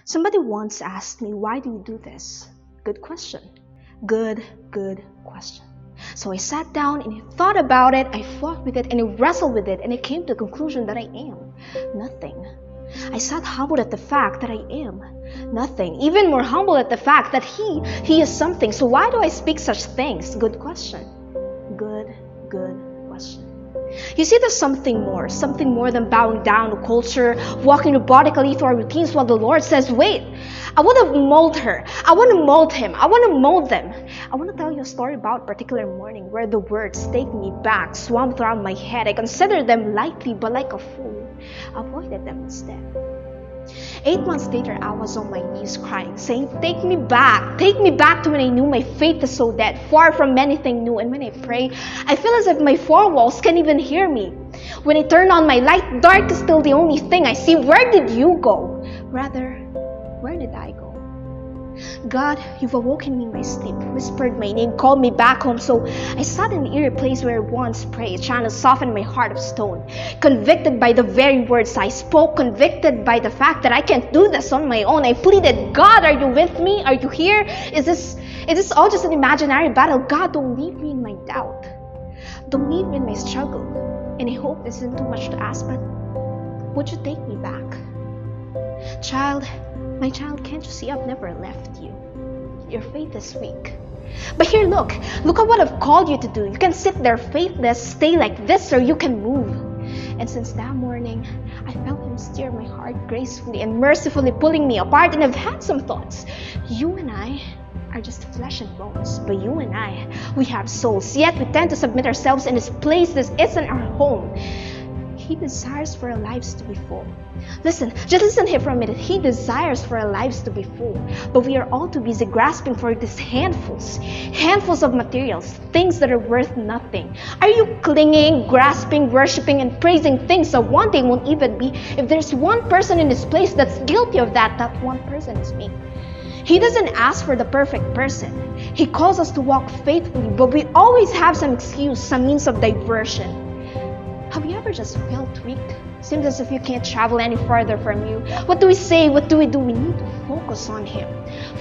Somebody once asked me, why do you do this? Good question. Good question. So I sat down and I thought about it, I fought with it, and I wrestled with it, and I came to the conclusion that I am nothing. I sat humbled at the fact that I am nothing, even more humble at the fact that he is something. So why do I speak such things? Good question. Good question. You see, there's something more than bowing down to culture, walking robotically through our routines while the Lord says, wait, I want to mold her, I want to mold him, I want to mold them. I want to tell you a story about a particular morning where the words take me back, swam throughout my head. I considered them lightly, but like a fool, avoided them instead. 8 months later, I was on my knees crying, saying, take me back to when I knew my faith is so dead, far from anything new. And when I pray, I feel as if my four walls can't even hear me. When I turn on my light, dark is still the only thing I see. Where did you go? Rather, where did I go? God, you've awoken me in my sleep, whispered my name, called me back home. So I sat in the eerie place where I once prayed, trying to soften my heart of stone, convicted by the very words I spoke, convicted by the fact that I can't do this on my own. I pleaded, God, are you with me? Are you here? Is this all just an imaginary battle? God, don't leave me in my doubt. Don't leave me in my struggle. And I hope this isn't too much to ask, but would you take me back? My child, can't you see I've never left you? Your faith is weak. But here, look at what I've called you to do. You can sit there faithless, stay like this, or you can move. And since that morning, I felt him steer my heart gracefully and mercifully pulling me apart. And I've had some thoughts. You and I are just flesh and bones, but you and I, we have souls. Yet we tend to submit ourselves in this place. This isn't our home. He desires for our lives to be full. Just listen here for a minute. He desires for our lives to be full. But we are all too busy grasping for these handfuls of materials, things that are worth nothing. Are you clinging, grasping, worshiping, and praising things that one day won't even be? If there's one person in this place that's guilty of that one person is me. He doesn't ask for the perfect person. He calls us to walk faithfully, but we always have some excuse, some means of diversion. Have you ever just felt weak? Seems as if you can't travel any farther from you. What do we say? What do we do? We need to focus on him.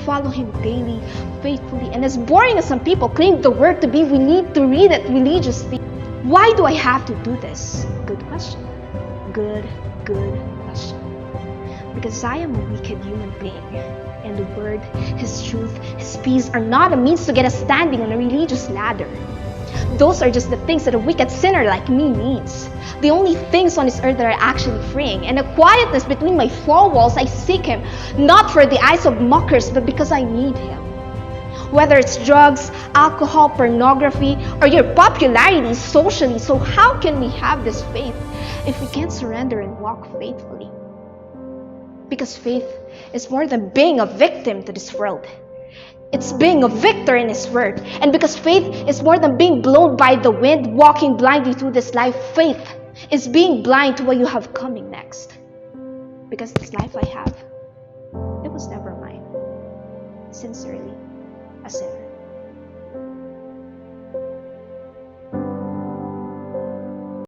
Follow him daily, faithfully. And as boring as some people claim the word to be, we need to read it religiously. Why do I have to do this? Good question. Good question. Because I am a wicked human being. And the word, his truth, his peace are not a means to get us standing on a religious ladder. Those are just the things that a wicked sinner like me needs. The only things on this earth that are actually freeing. And the quietness between my four walls, I seek him, not for the eyes of mockers, but because I need him. Whether it's drugs, alcohol, pornography, or your popularity socially. So how can we have this faith if we can't surrender and walk faithfully? Because faith is more than being a victim to this world. It's being a victor in his word. And because faith is more than being blown by the wind, walking blindly through this life, faith is being blind to what you have coming next. Because this life I have, it was never mine. Sincerely, a sinner.